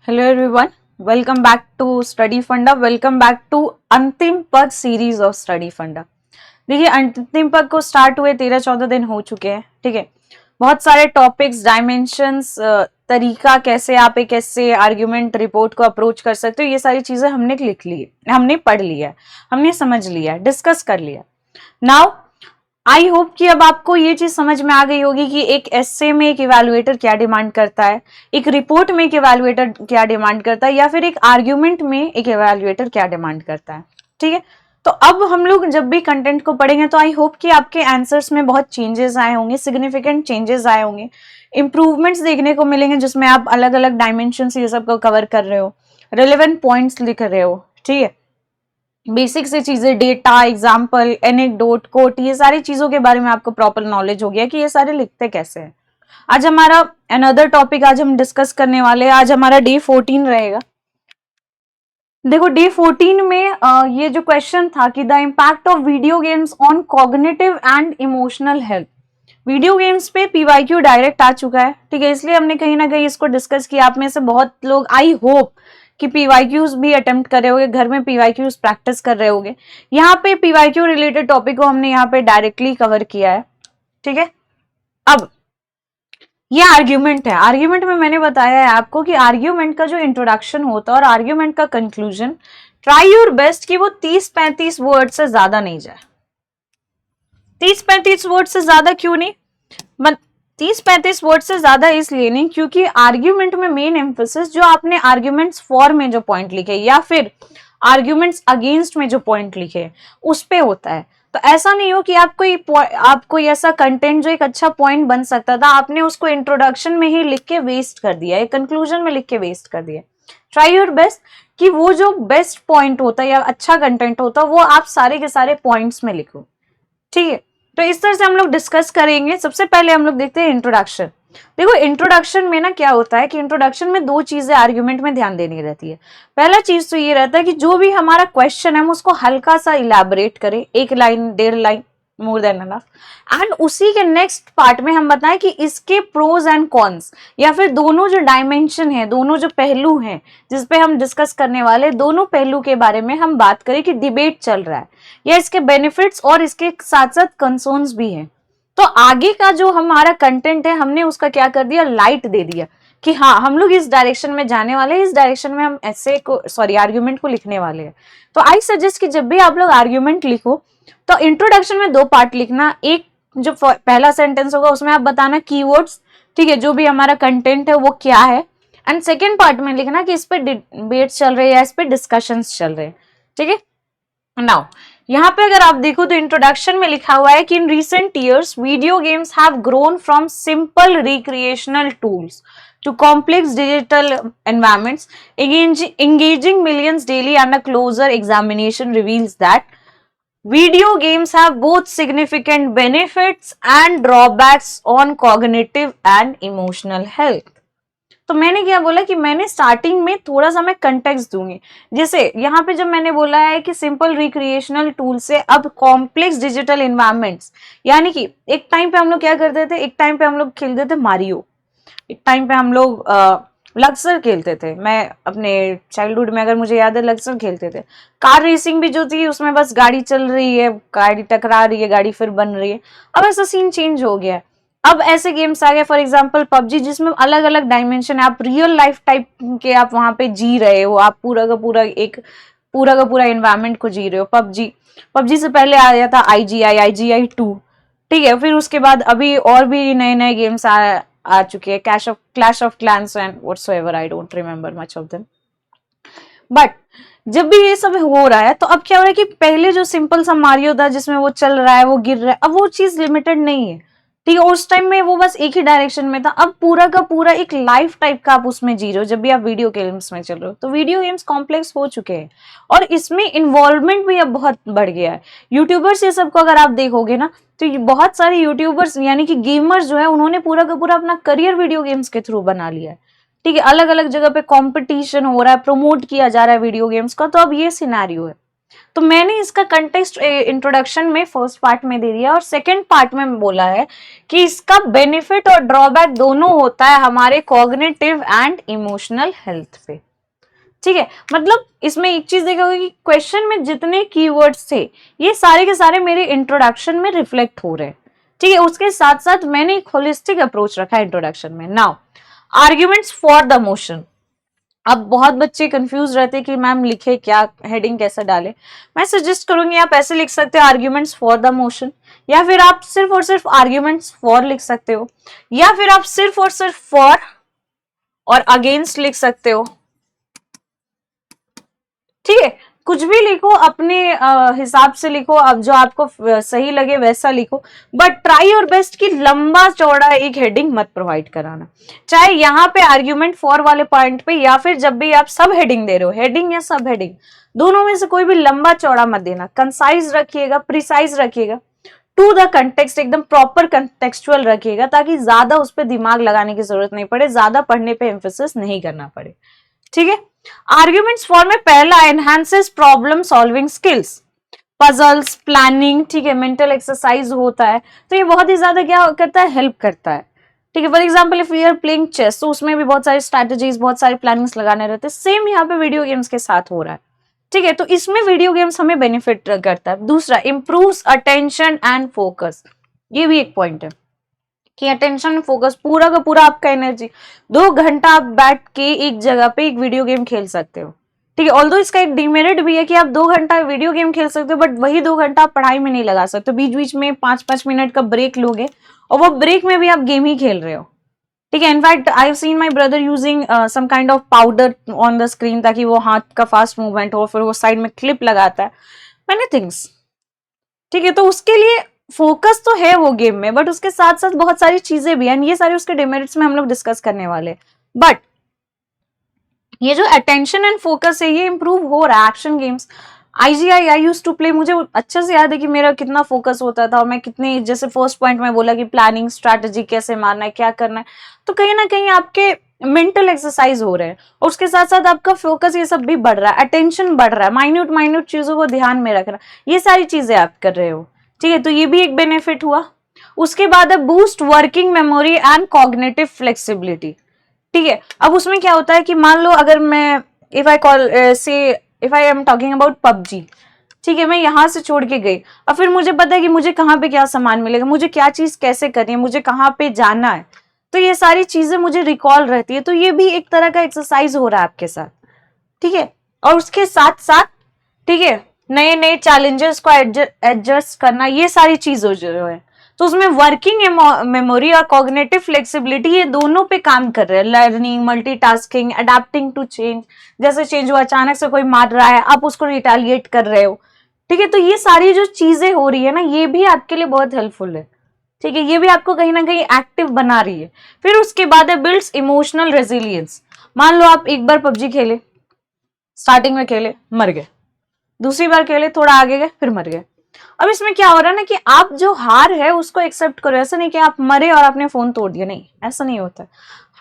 Hello everyone, welcome back to study funda. Welcome back to अंतिम पद series of study फंडा। देखिए, अंतिम पद को स्टार्ट हुए 13-14 दिन हो चुके हैं। ठीक है, बहुत सारे टॉपिक्स, डायमेंशंस, तरीका कैसे आप एक ऐसे आर्ग्यूमेंट रिपोर्ट को अप्रोच कर सकते हो, ये सारी चीजें हमने लिख ली है, हमने पढ़ लिया है, हमने समझ लिया है, डिस्कस कर लिया। नाउ आई होप कि अब आपको ये चीज समझ में आ गई होगी कि एक एस्से में एक इवैल्यूएटर क्या डिमांड करता है, एक रिपोर्ट में एक इवैल्यूएटर क्या डिमांड करता है, या फिर एक आर्ग्यूमेंट में एक इवैल्यूएटर क्या डिमांड करता है। ठीक है, तो अब हम लोग जब भी कंटेंट को पढ़ेंगे तो आई होप कि आपके आंसर्स में बहुत चेंजेस आए होंगे, सिग्निफिकेंट चेंजेस आए होंगे, इंप्रूवमेंट्स देखने को मिलेंगे, जिसमें आप अलग अलग डायमेंशन ये सब को कवर कर रहे हो, रिलेवेंट पॉइंट्स लिख रहे हो। ठीक है, बेसिक से चीजें, डेटा, एग्जाम्पल, एनेक्डोट, कोट, ये सारी चीजों के बारे में आपको प्रॉपर नॉलेज हो गया कि ये सारे लिखते कैसे हैं। आज हमारा अनदर टॉपिक आज हम डिस्कस करने वाले हैं। आज हमारा डे 14 रहेगा। देखो, डे 14 में ये जो क्वेश्चन था कि the impact of video games on cognitive and emotional health. Video games पे पीवाईक्यू डायरेक्ट आ चुका है। ठीक है, इसलिए हमने कहीं ना कहीं इसको डिस्कस किया। आप में से बहुत लोग, आई होप कि पीवाईक्यूज भी अटेम्प्ट कर रहे होगे, घर में पीवाईक्यूज प्रैक्टिस कर रहे होगे। यहाँ पे पीवाईक्यू रिलेटेड टॉपिक को हमने यहाँ पे डायरेक्टली कवर किया है। ठीक है, अब ये आर्ग्यूमेंट है। आर्ग्यूमेंट में मैंने बताया है आपको कि आर्ग्यूमेंट का जो इंट्रोडक्शन होता है और आर्ग्यूमेंट का कंक्लूजन, ट्राई योर बेस्ट कि वो 30-35 वर्ड से ज्यादा नहीं जाए। 30-35 वर्ड से ज्यादा क्यों नहीं? 30-35 वर्ड से ज्यादा इसलिए नहीं क्योंकि आर्ग्यूमेंट में मेन एम्फोसिस जो आपने आर्ग्यूमेंट्स फॉर में जो पॉइंट लिखे या फिर आर्ग्यूमेंट्स अगेंस्ट में जो पॉइंट लिखे उस पे होता है। तो ऐसा नहीं हो कि आपको ऐसा कंटेंट जो एक अच्छा पॉइंट बन सकता था, आपने उसको इंट्रोडक्शन में ही लिख के वेस्ट कर दिया, एक कंक्लूजन में लिख के वेस्ट कर दिया। ट्राई योर बेस्ट कि वो जो बेस्ट पॉइंट होता है या अच्छा कंटेंट होता है वो आप सारे के सारे पॉइंट्स में लिखो। ठीक है, तो इस तरह से हम लोग डिस्कस करेंगे। सबसे पहले हम लोग देखते हैं इंट्रोडक्शन। देखो, इंट्रोडक्शन में ना क्या होता है कि इंट्रोडक्शन में दो चीजें आर्ग्यूमेंट में ध्यान देनी रहती है। पहला चीज तो ये रहता है कि जो भी हमारा क्वेश्चन है हम उसको हल्का सा इलैबोरेट करें, 1 line 1.5 line, more than enough. And उसी के नेक्स्ट पार्ट में हम बताएं कि इसके प्रोज एंड कॉन्स, या फिर दोनों जो डायमेंशन है, दोनों जो पहलू हैं जिसपे हम डिस्कस करने वाले, दोनों पहलू के बारे में हम बात करें कि डिबेट चल रहा है या इसके बेनिफिट्स और इसके साथ साथ कंसर्न्स भी हैं। तो आगे का जो हमारा कंटेंट है हमने उसका क्या कर दिया, लाइट दे दिया कि हाँ हम लोग इस डायरेक्शन में जाने वाले हैं, इस डायरेक्शन में हम आर्ग्यूमेंट को लिखने वाले हैं। तो आई सजेस्ट कि जब भी आप लोग आर्ग्यूमेंट लिखो तो इंट्रोडक्शन में 2 पार्ट लिखना। एक जो पहला सेंटेंस होगा उसमें आप बताना कीवर्ड्स, ठीक है, जो भी हमारा कंटेंट है वो क्या है। एंड सेकेंड पार्ट में लिखना कि इस पे डिबेट्स चल रहे हैं या इस पे डिस्कशंस चल रहे हैं। ठीक है, नाउ यहाँ पे अगर आप देखो तो इंट्रोडक्शन में लिखा हुआ है कि in recent years video games have grown from simple recreational tools to complex digital environments, engaging millions daily, and a closer examination reveals that video games have both significant benefits and drawbacks on cognitive and emotional health. तो मैंने क्या बोला कि मैंने starting में थोड़ा सा मैं कंटेक्स्ट दूंगी। जैसे यहाँ पे जब मैंने बोला है कि सिंपल रिक्रिएशनल टूल से अब कॉम्प्लेक्स डिजिटल इन्वायरमेंट्स, यानी कि एक टाइम पे हम लोग क्या करते थे, एक टाइम पे हम लोग खेलते थे मारियो, एक टाइम पे हम लोग लक्सर खेलते थे। मैं अपने चाइल्डहुड में अगर मुझे याद है लक्सर खेलते थे। कार रेसिंग भी जो थी उसमें बस गाड़ी चल रही है, गाड़ी टकरा रही है, गाड़ी फिर बन रही है। अब ऐसा सीन चेंज हो गया है। अब ऐसे गेम्स आ गए, फॉर एग्जांपल पबजी, जिसमें अलग अलग डायमेंशन है, आप रियल लाइफ टाइप के आप वहां पे जी रहे हो, आप पूरा का पूरा एनवायरमेंट को जी रहे हो। पबजी से पहले आया था IGI 2। ठीक है, फिर उसके बाद अभी और भी नए नए गेम्स आ चुके हैं, clash of clans and whatsoever, I don't remember much of them. But जब भी ये सब हो रहा है तो अब क्या हो रहा है कि पहले जो सिंपल सा मारियो था जिसमें वो चल रहा है, वो गिर रहा है, अब वो चीज लिमिटेड नहीं है। ठीक है, उस टाइम में वो बस एक ही डायरेक्शन में था। अब पूरा का पूरा एक लाइफ टाइप का आप उसमें जी रहे हो जब भी आप वीडियो गेम्स में चल रहे हो। तो वीडियो गेम्स कॉम्प्लेक्स हो चुके हैं और इसमें इन्वॉल्वमेंट भी अब बहुत बढ़ गया है। यूट्यूबर्स ये सबको अगर आप देखोगे ना तो बहुत सारे यूट्यूबर्स यानी कि गेमर्स जो है उन्होंने पूरा का पूरा अपना करियर वीडियो गेम्स के थ्रू बना लिया है। ठीक है, अलग अलग जगह पे कंपटीशन हो रहा है, प्रमोट किया जा रहा है वीडियो गेम्स का। तो अब ये सिनेरियो है। तो मैंने इसका कंटेक्स्ट इंट्रोडक्शन में फर्स्ट पार्ट में दे दिया और सेकंड पार्ट में बोला है कि इसका बेनिफिट और ड्रॉबैक दोनों होता है हमारे कॉग्निटिव एंड इमोशनल हेल्थ पे। ठीक है, मतलब इसमें एक चीज देखा होगा कि क्वेश्चन में जितने कीवर्ड्स थे ये सारे के सारे मेरे इंट्रोडक्शन में रिफ्लेक्ट हो रहे हैं। ठीक है, उसके साथ साथ मैंने एक होलिस्टिक अप्रोच रखा है इंट्रोडक्शन में। Now arguments for the motion. अब बहुत बच्चे कंफ्यूज रहते हैं कि मैम लिखे क्या, हेडिंग कैसे डाले। मैं सजेस्ट करूंगी आप ऐसे लिख सकते हो आर्ग्यूमेंट्स फॉर द मोशन, या फिर आप सिर्फ और सिर्फ आर्ग्यूमेंट्स फॉर लिख सकते हो, या फिर आप सिर्फ और सिर्फ फॉर और अगेंस्ट लिख सकते हो। ठीक है, कुछ भी लिखो अपने हिसाब से लिखो, अब जो आपको सही लगे वैसा लिखो, बट ट्राई योर बेस्ट कि लंबा चौड़ा एक हेडिंग मत प्रोवाइड कराना, चाहे यहाँ पे आर्ग्यूमेंट फॉर वाले पॉइंट पे या फिर जब भी आप सब हेडिंग दे रहे हो, हेडिंग या सब हेडिंग दोनों में से कोई भी लंबा चौड़ा मत देना, कंसाइज रखिएगा, प्रिसाइज रखिएगा, टू द कंटेक्स्ट एकदम प्रॉपर कंटेक्चुअल रखिएगा, ताकि ज्यादा उस पर दिमाग लगाने की जरूरत नहीं पड़े, ज्यादा पढ़ने पे एम्फेसिस नहीं करना पड़े। ठीक है, आर्ग्यूमेंट्स फॉर में पहला enhances problem solving skills, puzzles, planning, ठीक है, मेंटल एक्सरसाइज होता है, तो ये बहुत ही ज्यादा क्या करता है, हेल्प करता है। ठीक है, for example if we are playing chess, तो उसमें भी बहुत सारी स्ट्रैटेजीज, बहुत सारी प्लानिंग्स लगाने रहते हैं, सेम यहाँ पे वीडियो गेम्स के साथ हो रहा है। ठीक है, तो इसमें वीडियो गेम्स हमें बेनिफिट करता है। दूसरा, इंप्रूव्स अटेंशन एंड फोकस, ये भी एक पॉइंट है कि अटेंशन फोकस पूरा का पूरा आपका एनर्जी, 2 घंटा आप बैठ के एक जगह पे एक वीडियो गेम खेल सकते हो। ठीक है, ऑल्दो इसका एक डिमेरिट भी है कि आप 2 घंटा वीडियो गेम खेल सकते हो, बट वही 2 घंटा आप पढ़ाई में नहीं लगा सकते, बीच बीच में 5-5 मिनट का ब्रेक लोगे और वो ब्रेक में भी आप गेम ही खेल रहे हो। ठीक है, in fact I have seen my brother using some kind of powder on the screen, ताकि वो हाथ का फास्ट मूवमेंट हो, फिर वो साइड में क्लिप लगाता है, मैनी थिंग्स। ठीक है, तो उसके लिए फोकस तो है वो गेम में, बट उसके साथ साथ बहुत सारी चीजें भी हैं, ये सारे उसके डिमेरिट्स में हम लोग डिस्कस करने वाले। बट ये जो अटेंशन एंड फोकस है ये इंप्रूव हो रहा है। Action games, IGI I use to play, मुझे अच्छे से याद है कि मेरा कितना फोकस होता था और मैं कितनी, जैसे फर्स्ट पॉइंट में बोला कि प्लानिंग, स्ट्रैटेजी कैसे मारना है, क्या करना है, तो कहीं ना कहीं आपके मेंटल एक्सरसाइज हो रहे हैं और उसके साथ साथ आपका फोकस ये सब भी बढ़ रहा है, अटेंशन बढ़ रहा है, माइन्यूट माइन्यूट चीजों को ध्यान में रखना, ये सारी चीजें आप कर रहे हो। ठीक है, तो ये भी एक बेनिफिट हुआ। उसके बाद है boost working memory and cognitive flexibility. ठीक है, अब उसमें क्या होता है कि मान लो अगर मैं if I am talking about PUBG, ठीक है, मैं यहाँ से छोड़ के गई और फिर मुझे पता है कि मुझे कहाँ पे क्या सामान मिलेगा, मुझे क्या चीज कैसे करनी है, मुझे कहाँ पे जाना है, तो ये सारी चीजें मुझे रिकॉल रहती है, तो ये भी एक तरह का एक्सरसाइज हो रहा है आपके साथ। ठीक है, और उसके साथ साथ, ठीक है, नए नए चैलेंजेस को एडजस्ट करना, ये सारी चीजें जो है, तो उसमें वर्किंग मेमोरी और कॉग्निटिव फ्लेक्सिबिलिटी ये दोनों पे काम कर रहे हैं। Learning, multitasking, adapting to change, जैसे चेंज हुआ, अचानक से कोई मार रहा है, आप उसको रिटेलिएट कर रहे हो। ठीक है, तो ये सारी जो चीजें हो रही है ना, ये भी आपके लिए बहुत हेल्पफुल है। ठीक है, ये भी आपको कहीं ना कहीं एक्टिव बना रही है। फिर उसके बाद है बिल्ड्स इमोशनल रेजिलियंस। मान लो आप एक बार PUBG खेले, स्टार्टिंग में खेले, मर गए, दूसरी बार खेले, थोड़ा आगे गए, फिर मर गए। अब इसमें क्या हो रहा है ना कि आप जो हार है उसको एक्सेप्ट करो, ऐसा नहीं कि आप मरे और आपने फोन तोड़ दिया, नहीं, ऐसा नहीं होता।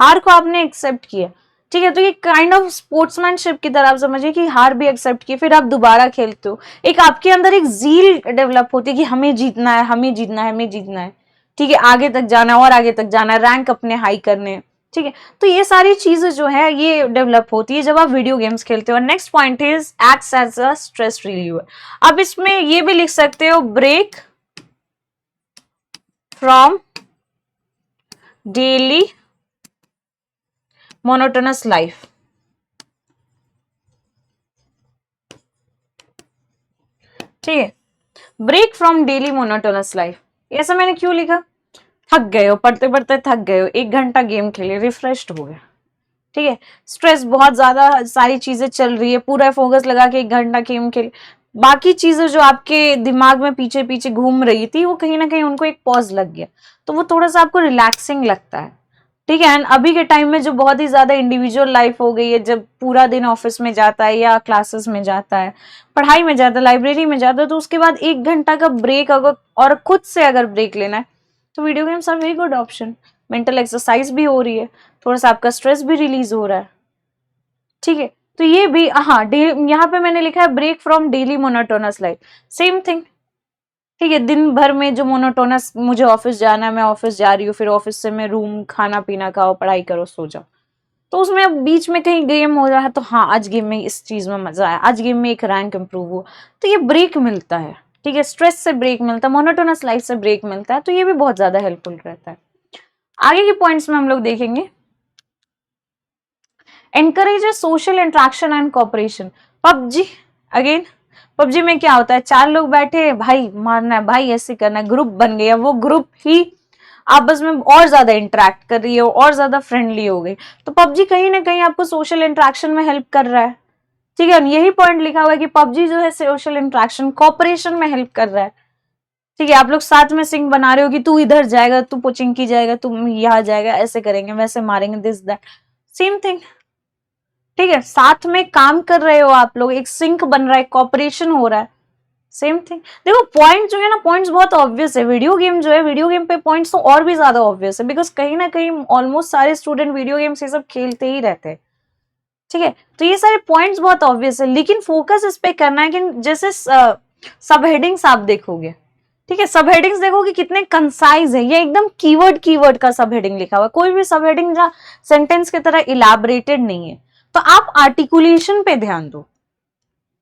हार को आपने एक्सेप्ट किया। ठीक है, तो ये काइंड ऑफ स्पोर्ट्समैनशिप की तरह आप समझिए कि हार भी एक्सेप्ट की, फिर आप दोबारा खेलते हो, एक आपके अंदर एक जील डेवलप होती है कि हमें जीतना है, हमें जीतना है, हमें जीतना है। ठीक है, आगे तक जाना है और आगे तक जाना है, रैंक अपने हाई करने। ठीक है, तो ये सारी चीजें जो है ये डेवलप होती है जब आप वीडियो गेम्स खेलते हो। Next point is acts as a stress reliever. अब इसमें ये भी लिख सकते हो break from daily monotonous life. ठीक है, break from daily monotonous life, ऐसा मैंने क्यों लिखा, थक गए हो, पढ़ते पढ़ते थक गए हो, 1 घंटा गेम खेले, रिफ्रेश्ड हो गए। ठीक है, स्ट्रेस बहुत ज्यादा, सारी चीजें चल रही है, पूरा फोकस लगा के 1 घंटा गेम खेले, बाकी चीजें जो आपके दिमाग में पीछे पीछे घूम रही थी वो कहीं ना कहीं उनको एक पॉज लग गया, तो वो थोड़ा सा आपको रिलैक्सिंग लगता है। ठीक है, एंड अभी के टाइम में जो बहुत ही ज्यादा इंडिविजुअल लाइफ हो गई है, जब पूरा दिन ऑफिस में जाता है या क्लासेस में जाता है, पढ़ाई में जाता है, लाइब्रेरी में जाता है, तो उसके बाद 1 घंटा का ब्रेक अगर और खुद से अगर ब्रेक लेना है तो video games are very good option. Mental exercise भी हो रही है, थोड़ा सा आपका स्ट्रेस भी रिलीज हो रहा है। ठीक है, तो ये भी हाँ, यहाँ पे मैंने लिखा है break from daily monotonous life, same thing. ठीक है, दिन भर में जो मोनोटोनस, मुझे ऑफिस जाना है, मैं ऑफिस जा रही हूँ, फिर ऑफिस से मैं रूम, खाना पीना खाओ, पढ़ाई करो, सो जाओ, तो उसमें अब बीच में कहीं गेम हो रहा है तो हाँ, आज गेम में इस चीज में मजा आया, आज गेम में एक रैंक इंप्रूव हुआ, तो ये ब्रेक मिलता है। ठीक है, स्ट्रेस से ब्रेक मिलता है, मोनोटोनस लाइफ से ब्रेक मिलता है, तो ये भी बहुत ज्यादा हेल्पफुल रहता है। आगे के पॉइंट्स में हम लोग देखेंगे, encourages social interaction and cooperation. PUBG, again PUBG में क्या होता है, 4 लोग बैठे, भाई मारना है, भाई ऐसे करना है, ग्रुप बन गया, वो ग्रुप ही आपस में और ज्यादा इंटरेक्ट कर रही है, और ज्यादा फ्रेंडली हो गई, तो पबजी कहीं ना कहीं आपको सोशल इंटरेक्शन में हेल्प कर रहा है। ठीक है, यही पॉइंट लिखा हुआ है कि पबजी जो है सोशल इंटरेक्शन, कॉपरेशन में हेल्प कर रहा है। ठीक है, आप लोग साथ में सिंह बना रहे हो कि तू इधर जाएगा, तू पोचिंकी जाएगा, तुम यहाँ जाएगा, ऐसे करेंगे, वैसे मारेंगे, दिस दैट, सेम थिंग। ठीक है, साथ में काम कर रहे हो आप लोग, एक सिंक बन रहा है, कॉपरेशन हो रहा है, सेम थिंग। देखो पॉइंट जो है ना, पॉइंट्स बहुत ऑब्वियस है, वीडियो गेम जो है, वीडियो गेम पे पॉइंट्स तो और भी ज्यादा ऑब्वियस है, बिकॉज कहीं ना कहीं ऑलमोस्ट सारे स्टूडेंट वीडियो गेम्स ये सब खेलते ही रहते हैं। ठीक है, तो ये सारे पॉइंट्स बहुत ऑब्वियस है, लेकिन फोकस इस पे करना है कि जैसे सब हेडिंग्स आप देखोगे, ठीक है, सब हेडिंग्स देखोगे कितने कंसाइज है, ये एकदम कीवर्ड कीवर्ड का सब हेडिंग लिखा हुआ है, कोई भी सब हेडिंग जहाँ सेंटेंस की तरह इलाबरेटेड नहीं है। तो आप आर्टिकुलेशन पे ध्यान दो,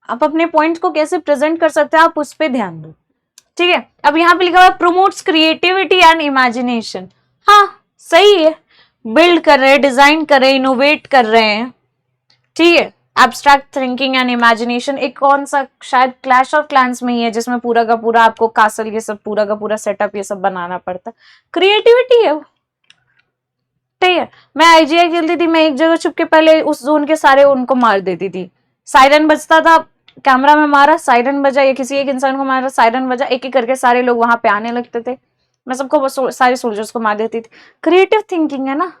आप अपने पॉइंट को कैसे प्रेजेंट कर सकते हैं, आप उस पे ध्यान दो। ठीक है, अब यहाँ पे लिखा हुआ है प्रमोट्स क्रिएटिविटी एंड इमेजिनेशन। हाँ, सही है, बिल्ड कर रहे हैं, डिजाइन कर रहे हैं, इनोवेट कर रहे हैं। ठीक है, एब्स्ट्रैक्ट थिंकिंग एंड इमेजिनेशन, एक कौन सा, शायद क्लैश ऑफ क्लैंस में ही है, जिसमें पूरा का पूरा आपको कासल ये सब पूरा का पूरा सेटअप ये सब बनाना पड़ता है, क्रिएटिविटी है वो। ठीक है, मैं आईजीआई खेलती थी, मैं एक जगह छुप के पहले उस जोन के सारे उनको मार देती थी, सायरन बजता था, कैमरा में मारा, सायरन बजा, या किसी एक इंसान को मारा, सायरन बजा, एक एक करके सारे लोग वहां पे आने लगते थे, मैं सबको सारे सोल्जर्स को मार देती थी। क्रिएटिव थिंकिंग है ना,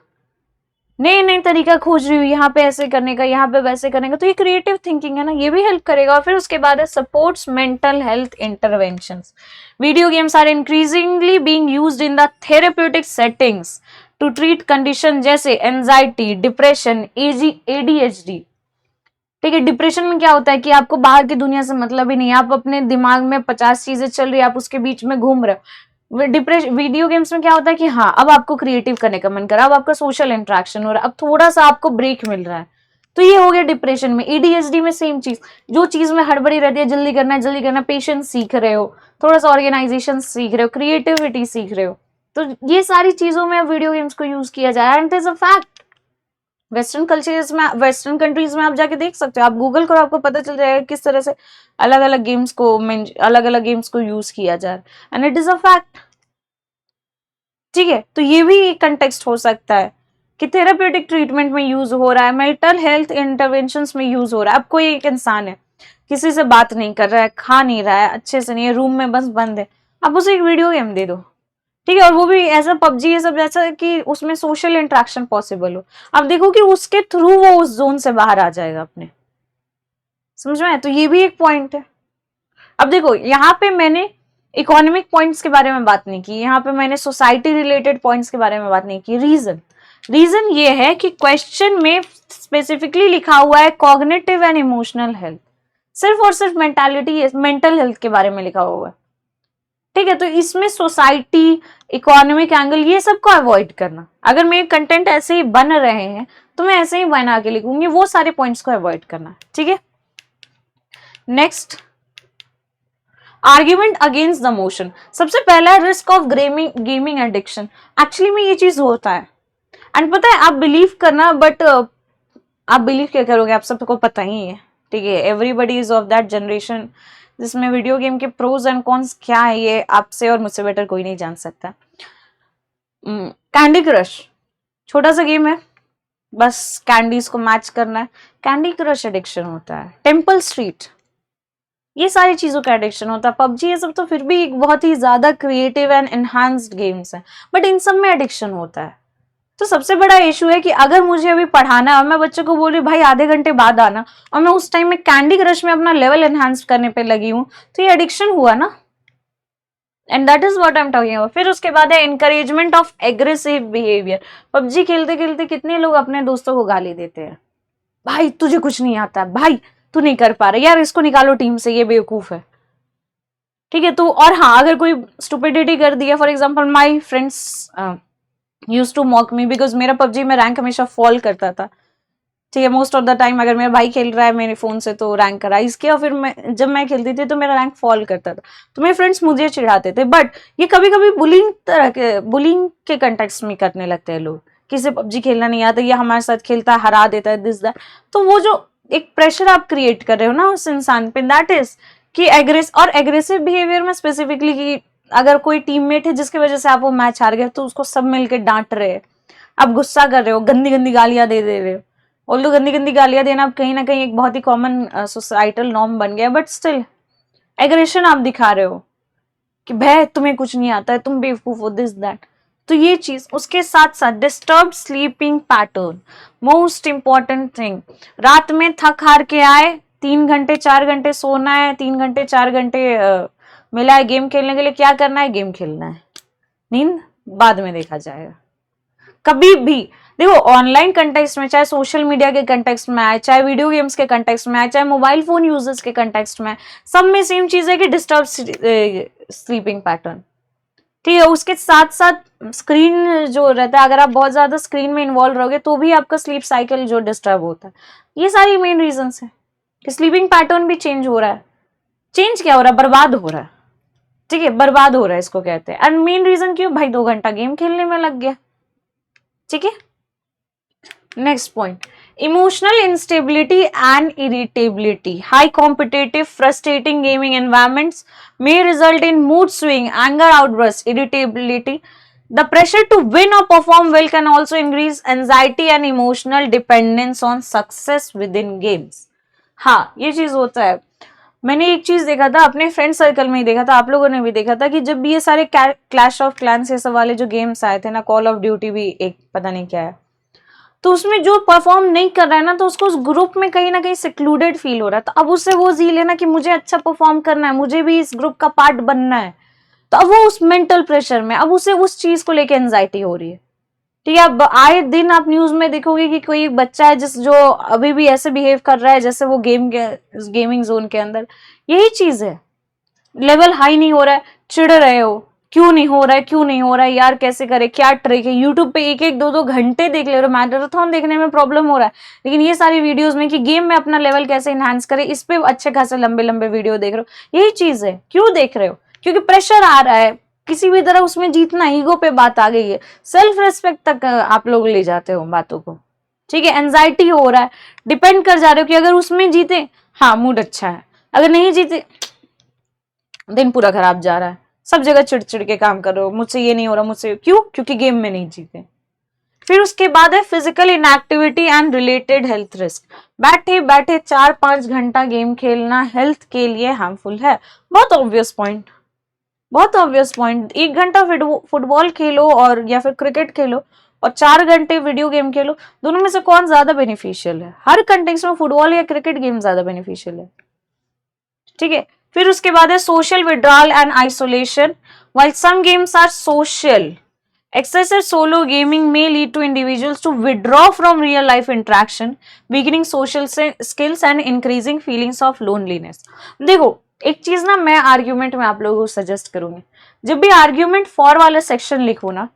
नए नए तरीका खोज रही हूँ, यहाँ पे ऐसे करने का, यहाँ पे वैसे करने का, तो ये क्रिएटिव थिंकिंग है ना, ये भी हेल्प करेगा। और फिर उसके बाद है supports mental health interventions. Video games are increasingly being used in the therapeutic settings to treat condition जैसे एंजाइटी, डिप्रेशन, एडीएचडी। ठीक है, डिप्रेशन में क्या होता है कि आपको बाहर की दुनिया से मतलब ही नहीं, आप अपने दिमाग में 50 चीजें चल रही है, आप उसके बीच में घूम रहे हो। डिप्रेशन, वीडियो गेम्स में क्या होता है कि हाँ, अब आपको क्रिएटिव करने का मन कर रहा है, अब आपका सोशल इंटरेक्शन हो रहा है, अब थोड़ा सा आपको ब्रेक मिल रहा है, तो ये हो गया डिप्रेशन में। एडीएचडी में सेम चीज, जो चीज में हड़बड़ी रहती है, जल्दी करना, पेशेंस सीख रहे हो, थोड़ा सा ऑर्गेनाइजेशन सीख रहे हो, क्रिएटिविटी सीख रहे हो, तो ये सारी चीजों में वीडियो गेम्स को यूज किया जाए, and it is a fact. Western cultures में, वेस्टर्न कंट्रीज में आप जाके देख सकते हो, आप गूगल करो, आपको पता चल जाएगा किस तरह से अलग अलग गेम्स को यूज किया जाए, and it is a fact. ठीक है, तो ये भी कंटेक्स्ट हो सकता है कि थेराप्यूटिक ट्रीटमेंट में यूज हो रहा है, मेंटल हेल्थ इंटरवेंशंस में यूज हो रहा है। अब कोई एक इंसान है, किसी से बात नहीं कर रहा है, खा नहीं रहा है, अच्छे से नहीं है, रूम में बस बंद है, आप उसे एक वीडियो गेम दे दो। ठीक है, और वो भी ऐसा पबजी ये सब जैसा कि उसमें सोशल इंटरेक्शन पॉसिबल हो, अब देखो कि उसके थ्रू वो उस जोन से बाहर आ जाएगा अपने, समझ में? तो ये भी एक पॉइंट है। अब देखो, यहाँ पे मैंने इकोनॉमिक पॉइंट्स के बारे में बात नहीं की, यहाँ पे मैंने सोसाइटी रिलेटेड पॉइंट्स के बारे में बात नहीं की। रीजन ये है कि क्वेश्चन में स्पेसिफिकली लिखा हुआ है कॉग्निटिव एंड इमोशनल हेल्थ, सिर्फ और सिर्फ मेंटल हेल्थ के बारे में लिखा हुआ है। ठीक है, तो इसमें सोसाइटी, इकोनॉमिक एंगल, ये सबको अवॉइड करना। अगर मेरे कंटेंट ऐसे ही बन रहे हैं तो मैं ऐसे ही बना के लिखूंगी, वो सारे पॉइंट्स को अवॉइड करना। ठीक है, next, argument against the motion. सबसे पहला है risk of gaming addiction. Actually में ये चीज होता है, एंड पता है, आप बिलीव करना, बट आप बिलीव क्या करोगे, आप सबको पता ही है। ठीक है, everybody is of that generation जिसमें वीडियो गेम के प्रोज एंड कॉन्स क्या है, ये आपसे और मुझसे बेटर कोई नहीं जान सकता। कैंडी क्रश, छोटा सा गेम है, बस कैंडीज को मैच करना है, कैंडी क्रश एडिक्शन होता है। टेम्पल स्ट्रीट, ये सारी चीजों का एडिक्शन होता है। पबजी ये सब तो फिर भी एक बहुत ही ज्यादा क्रिएटिव एंड एनहांस्ड गेम्स है, बट इन सब में एडिक्शन होता है। तो सबसे बड़ा इशू है कि अगर मुझे अभी पढ़ाना है और मैं बच्चों को बोल रही हूँ भाई आधे घंटे बाद आना, और मैं उस टाइम में कैंडी क्रश में अपना लेवल एनहांस करने पे लगी हूँ, तो ये एडिक्शन हुआ ना, and that is what I am talking about. फिर उसके बाद है encouragement of aggressive behaviour. PUBG खेलते खेलते कितने लोग अपने दोस्तों को गाली देते हैं, भाई तुझे कुछ नहीं आता, भाई तू नहीं कर पा रहा, यार इसको निकालो टीम से, ये बेवकूफ है। ठीक है, तो और हाँ, अगर कोई स्टुपिडिटी कर दिया, for example my friends use to mock me because मेरा पबजी में रैंक हमेशा फॉल करता था। ठीक है, मोस्ट ऑफ द टाइम अगर मेरा भाई खेल रहा है मेरे फोन से तो रैंक राइज किया, फिर जब मैं खेलती थी तो मेरा रैंक फॉल करता था, तो मेरे फ्रेंड्स मुझे चिढ़ाते थे। बट ये कभी कभी बुलिंग के कंटेक्स्ट में करने लगते हैं लोग, किसी पबजी खेलना नहीं आता, ये हमारे साथ खेलता है, हरा देता है, दिस दैट। तो वो जो एक प्रेशर आप क्रिएट कर रहे हो ना उस इंसान पे, दैट इज कि एग्रेसिव बिहेवियर में स्पेसिफिकली, कि अगर कोई टीममेट है जिसकी वजह से आप वो मैच हार गए तो उसको सब मिलकर डांट रहे हैं, आप गुस्सा कर रहे हो, गंदी गंदी गालियां दे रहे हो। ऑल्दो गंदी गंदी गालियां देना अब कहीं ना कहीं एक बहुत ही कॉमन सोसाइटल नॉर्म बन गया, बट स्टिल एग्रेशन आप दिखा रहे हो कि भाई तुम्हें कुछ नहीं आता है, तुम बेवकूफ हो, दिस दैट। तो ये चीज, उसके साथ साथ disturb sleeping pattern, most important thing. रात में थक हार के आए, 3 घंटे 4 घंटे सोना है, 3 घंटे 4 घंटे मिला है गेम खेलने के लिए, क्या करना है, गेम खेलना है, नींद बाद में देखा जाएगा। कभी भी देखो, ऑनलाइन कंटेक्स्ट में, चाहे सोशल मीडिया के कंटेक्स्ट में आए, चाहे वीडियो गेम्स के कंटेक्स्ट में आए, चाहे मोबाइल फोन यूजर्स के कंटेक्स्ट में आए, सब में सेम चीज है कि डिस्टर्ब स्लीपिंग पैटर्न। ठीक है, उसके साथ साथ स्क्रीन जो रहता है, अगर आप बहुत ज्यादा स्क्रीन में इन्वॉल्व रहोगे तो भी आपका स्लीप साइकिल जो डिस्टर्ब होता है। ये सारी मेन रीजन है कि स्लीपिंग पैटर्न भी चेंज हो रहा है। चेंज क्या हो रहा है, बर्बाद हो रहा है। ठीक है, बर्बाद हो रहा है, इसको कहते हैं। एंड मेन रीजन क्यों, भाई 2 घंटा गेम खेलने में लग गया। ठीक है, next point, emotional instability and irritability. High competitive frustrating gaming environments may result in mood swing, anger outbursts, irritability. The pressure to win or perform well can also increase anxiety and emotional dependence on success within games. हाँ, ये चीज होता है। मैंने एक चीज देखा था, अपने फ्रेंड सर्कल में ही देखा था, आप लोगों ने भी देखा था, कि जब ये सारे क्लैश ऑफ क्लैंस ये सब वाले जो गेम्स आए थे ना, कॉल ऑफ ड्यूटी भी एक पता नहीं क्या है, तो उसमें जो परफॉर्म नहीं कर रहा है ना, तो उसको उस ग्रुप में कहीं ना कहीं सिक्लूडेड फील हो रहा है। तो अब उससे वो जील है ना कि मुझे अच्छा परफॉर्म करना है, मुझे भी इस ग्रुप का पार्ट बनना है, तो अब वो उस मेंटल प्रेशर में, अब उसे उस चीज को लेके एंजाइटी हो रही है। ठीक है, अब आए दिन आप न्यूज में देखोगे कि कोई बच्चा है जो अभी भी ऐसे बिहेव कर रहा है जैसे वो गेमिंग जोन के अंदर। यही चीज है, लेवल हाई नहीं हो रहा है, चिढ़ रहे हो, क्यों नहीं हो रहा है, क्यों नहीं हो रहा है यार, कैसे करे, क्या ट्रिक है। यूट्यूब पे 1-1 2-2 घंटे देख ले रहे हो, मैराथन देखने में प्रॉब्लम हो रहा है, लेकिन ये सारी वीडियोस में कि गेम में अपना लेवल कैसे इनहांस करे, इस पे अच्छे खासे लंबे लंबे वीडियो देख रहे हो। यही चीज है, क्यों देख रहे हो, क्योंकि प्रेशर आ रहा है किसी भी तरह उसमें जीतना, ईगो पे बात आ गई है, सेल्फ रेस्पेक्ट तक आप लोग ले जाते हो बातों को। ठीक है, एंजाइटी हो रहा है, डिपेंड कर जा रहे हो कि अगर उसमें जीते हाँ मूड अच्छा है, अगर नहीं जीते दिन पूरा खराब जा रहा है, सब जगह चिड़चिड़ के काम कर रहे हो, मुझसे ये नहीं हो रहा, मुझसे क्यों, क्योंकि गेम में नहीं जीते। फिर उसके बाद है physical inactivity and related health risk. बैठे बैठे 4-5 घंटा गेम खेलना हेल्थ के लिए हार्मफुल है। बहुत ऑब्वियस पॉइंट, बहुत ऑब्वियस पॉइंट। 1 घंटा फुटबॉल खेलो और या फिर क्रिकेट खेलो और 4 घंटे वीडियो गेम खेलो, दोनों में से कौन ज्यादा बेनिफिशियल है? हर कंटेक्स्ट में फुटबॉल या क्रिकेट गेम ज्यादा बेनिफिशियल है। ठीक है, फिर उसके बाद है social withdrawal and isolation. While some games are social, excessive solo gaming may lead to individuals to withdraw from real life interaction, weakening social skills and increasing feelings of loneliness. देखो एक चीज ना, मैं आर्ग्यूमेंट में आप लोगों को suggest करूंगी, जब भी आर्ग्यूमेंट फॉर वाला सेक्शन लिखो ना,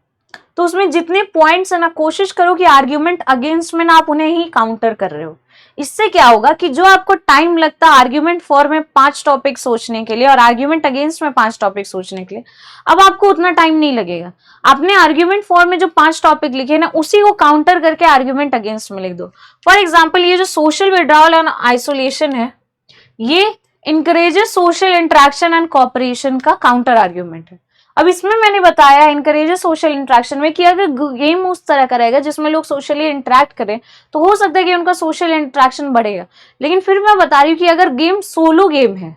तो उसमें जितने पॉइंट्स है ना, कोशिश करो कि आर्ग्यूमेंट अगेंस्ट में ना आप उन्हें ही काउंटर कर रहे हो। इससे क्या होगा कि जो आपको टाइम लगता है आर्ग्यूमेंट फॉर में 5 टॉपिक सोचने के लिए और आर्ग्यूमेंट अगेंस्ट में 5 टॉपिक सोचने के लिए, अब आपको उतना टाइम नहीं लगेगा। आपने आर्ग्यूमेंट फॉर में जो 5 टॉपिक लिखे ना, उसी को काउंटर करके आर्ग्यूमेंट अगेंस्ट में लिख दो। फॉर एग्जाम्पल, ये जो सोशल विड्रॉल एंड आइसोलेशन है, ये encourages social interaction and cooperation का काउंटर आर्ग्यूमेंट है। अब इसमें मैंने बताया इंकरेजेस सोशल इंटरेक्शन में कि अगर गेम उस तरह का रहेगा जिसमें लोग सोशली इंटरेक्ट करें, तो हो सकता है कि उनका सोशल इंटरेक्शन बढ़ेगा। लेकिन फिर मैं बता रही हूँ कि अगर गेम सोलो गेम है,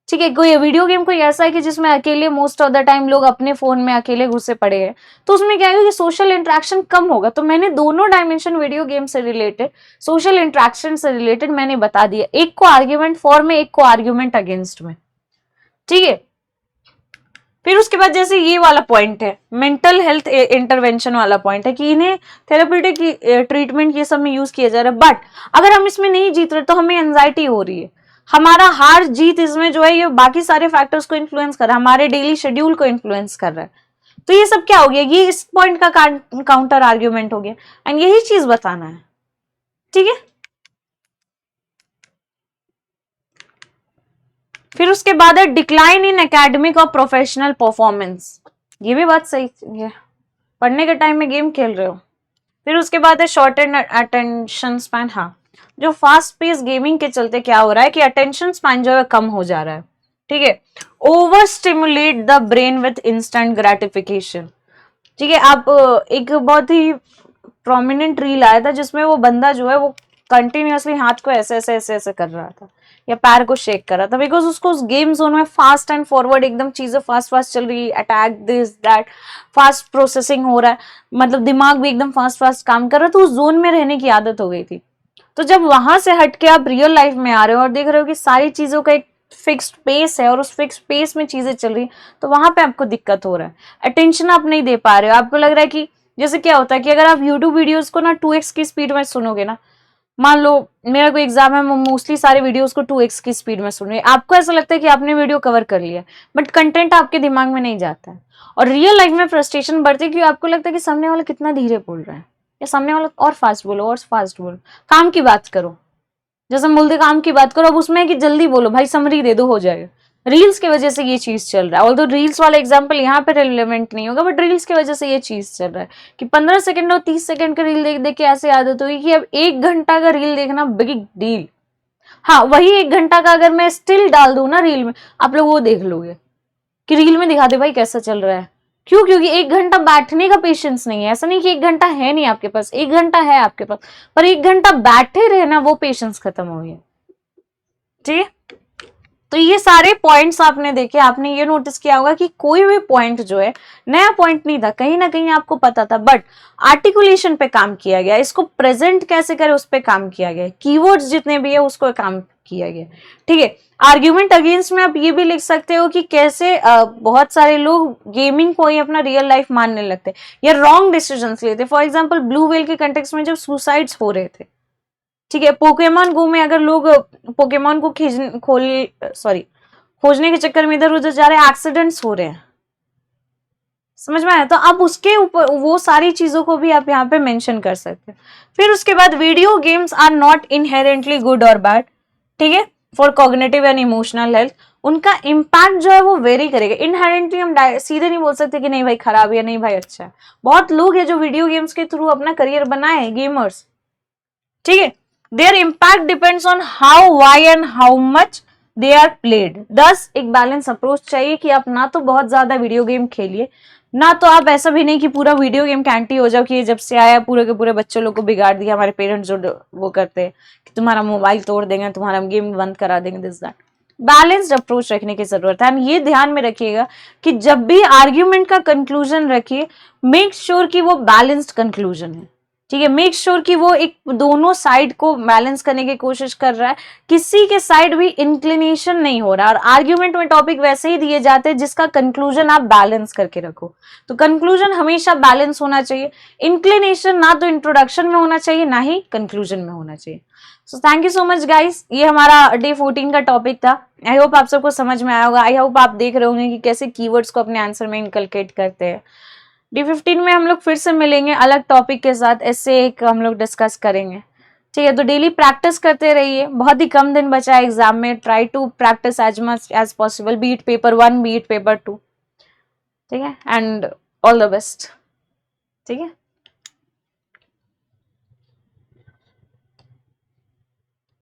ठीक है, कोई वीडियो गेम कोई ऐसा है कि जिसमें अकेले मोस्ट ऑफ द टाइम लोग अपने फोन में अकेले घुसे पड़े हैं, तो उसमें क्या है कि सोशल इंटरेक्शन कम होगा। तो मैंने दोनों डायमेंशन, वीडियो गेम से रिलेटेड, सोशल इंटरेक्शन से रिलेटेड मैंने बता दिया, एक को आर्ग्यूमेंट फॉर में, एक को आर्ग्यूमेंट अगेंस्ट में। ठीक है, फिर उसके बाद जैसे ये वाला पॉइंट है, मेंटल हेल्थ इंटरवेंशन वाला पॉइंट है कि इन्हें थेरेप्यूटिक ट्रीटमेंट ये सब में यूज किया जा रहा है, बट अगर हम इसमें नहीं जीत रहे तो हमें एंजाइटी हो रही है। हमारा हार जीत इसमें जो है ये बाकी सारे फैक्टर्स को इन्फ्लुएंस कर रहा है, हमारे डेली शेड्यूल को इन्फ्लुएंस कर रहा है। तो ये सब क्या हो गया, ये इस पॉइंट का काउंटर आर्ग्यूमेंट हो गया, एंड यही चीज बताना है, ठीक है। फिर उसके बाद है डिक्लाइन इन एकेडमिक और प्रोफेशनल परफॉर्मेंस। ये भी बात सही है, पढ़ने के टाइम में गेम खेल रहे हो। फिर उसके बाद है शॉर्ट एंड अटेंशन स्पैन। हाँ, जो फास्ट पेस गेमिंग के चलते क्या हो रहा है कि अटेंशन स्पैन जो है कम हो जा रहा है, ठीक है। Over stimulate the brain with instant gratification, ठीक है। आप एक बहुत ही प्रोमिनेंट रील आया था जिसमें वो बंदा जो है वो कंटिन्यूअसली हाथ को ऐसे ऐसे ऐसे ऐसे कर रहा था या पैर को शेक कर रहा था, बिकॉज उसको उस गेम जोन में फास्ट एंड फॉरवर्ड एकदम चीजें फास्ट फास्ट चल रही है, attack this that, fast processing हो रहा है, मतलब दिमाग भी एकदम फास्ट फास्ट काम कर रहा है, तो उस जोन में रहने की आदत हो गई थी। तो जब वहां से हट के आप रियल लाइफ में आ रहे हो और देख रहे हो कि सारी चीजों का एक फिक्स्ड पेस है और उस फिक्स्ड पेस में चीजें चल रही, तो वहां पे आपको दिक्कत हो रहा है, अटेंशन आप नहीं दे पा रहे हो। आपको लग रहा है कि जैसे क्या होता है कि अगर आप यूट्यूब वीडियोस को ना 2x की स्पीड में सुनोगे ना, मान लो मेरा कोई एग्जाम है, मैं मोस्टली सारे वीडियोस को 2x की स्पीड में सुन रही, आपको ऐसा लगता है कि आपने वीडियो कवर कर लिया, बट कंटेंट आपके दिमाग में नहीं जाता है। और रियल लाइफ में फ्रस्ट्रेशन बढ़ती है क्योंकि आपको लगता है कि सामने वाला कितना धीरे बोल रहा है, या सामने वाला और फास्ट बोलो और फास्ट बोलो। काम की बात करो, जैसे हम बोलते काम की बात करो, अब उसमें कि जल्दी बोलो भाई, समरी दे दो, हो जाएगा। रील्स की वजह से ये चीज चल रहा है, ऑल्दो रील्स वाला एग्जांपल यहाँ पे रिलेवेंट नहीं होगा, बट रील्स की वजह से ये चीज चल रहा है कि 15 सेकंड और 30 सेकंड का रील देख देख के ऐसे आदत हुई कि अब 1 घंटा का रील देखना बिग डील। हाँ, वही 1 घंटा का अगर मैं स्टिल डाल दूं ना रील में, आप लोग वो देख लोगे कि रील में दिखा दे भाई कैसा चल रहा है। क्यों? क्योंकि 1 घंटा बैठने का पेशेंस नहीं है। ऐसा नहीं कि 1 घंटा है नहीं आपके पास, 1 घंटा है आपके पास, पर 1 घंटा बैठे रहना वो पेशेंस खत्म हो गया, ठीक है। तो ये सारे पॉइंट्स आपने देखे, आपने ये नोटिस किया होगा कि कोई भी पॉइंट जो है नया पॉइंट नहीं था, कहीं ना कहीं आपको पता था, बट आर्टिकुलेशन पे काम किया गया, इसको प्रेजेंट कैसे करें उस पे काम किया गया, कीवर्ड्स जितने भी है उसको काम किया गया, ठीक है। आर्ग्यूमेंट अगेंस्ट में आप ये भी लिख सकते हो कि कैसे बहुत सारे लोग गेमिंग को ही अपना रियल लाइफ मानने लगते या रॉन्ग डिसीजंस लेते। फॉर एग्जांपल ब्लू व्हेल के कंटेक्स्ट में जब सुसाइड्स हो रहे थे, ठीक है, पोकेमॉन गो में अगर लोग पोकेमॉन को खोजने के चक्कर में इधर उधर जा रहे हैं, एक्सीडेंट्स हो रहे हैं, समझ में आया। तो आप उसके ऊपर वो सारी चीजों को भी आप यहाँ पे मेंशन कर सकते हैं। फिर उसके बाद video games are not inherently good और बैड, ठीक है, for cognitive and emotional health. उनका इम्पैक्ट जो है वो वेरी करेगा। इनहेरेंटली हम सीधे नहीं बोल सकते कि नहीं भाई खराब है, नहीं भाई अच्छा है। बहुत लोग हैं जो वीडियो गेम्स के थ्रू अपना करियर बनाए, गेमर्स, ठीक है। Their impact depends on how, why and how much they are played. thus एक बैलेंस अप्रोच चाहिए कि आप ना तो बहुत ज्यादा वीडियो गेम खेलिए, ना तो आप ऐसा भी नहीं कि पूरा वीडियो गेम का एंटी हो जाओ कि जब से आया पूरे के पूरे बच्चों लोग को बिगाड़ दिया। हमारे पेरेंट्स जो वो करते हैं कि तुम्हारा मोबाइल तोड़ देंगे, तुम्हारा गेम बंद करा देंगे, दिस दैट। बैलेंस्ड अप्रोच रखने की जरूरत है। एंड ये ध्यान में रखिएगा कि जब भी आर्ग्यूमेंट का कंक्लूजन रखिए, मेक श्योर कि वो बैलेंस्ड कंक्लूजन है, ठीक है। मेक श्योर कि वो एक दोनों साइड को बैलेंस करने की कोशिश कर रहा है, किसी के साइड भी इंक्लिनेशन नहीं हो रहा। और आर्ग्यूमेंट में टॉपिक वैसे ही दिए जाते हैं जिसका कंक्लूजन आप बैलेंस करके रखो, तो कंक्लूजन हमेशा बैलेंस होना चाहिए। इंक्लिनेशन ना तो इंट्रोडक्शन में होना चाहिए ना ही कंक्लूजन में होना चाहिए। So thank you so much guys, ये हमारा डे 14 का टॉपिक था। आई होप आप सबको समझ में आया होगा। आई होप आप देख रहे होंगे कि कैसे कीवर्ड्स को अपने आंसर में इनकलकेट करते हैं। D15 में हम लोग फिर से मिलेंगे अलग टॉपिक के साथ, ऐसे एक हम लोग डिस्कस करेंगे, ठीक है। तो डेली प्रैक्टिस करते रहिए, बहुत ही कम दिन बचा है एग्जाम में। Try to practice as much as possible, beat paper 1, beat paper 2, ठीक है। एंड ऑल द बेस्ट, ठीक है।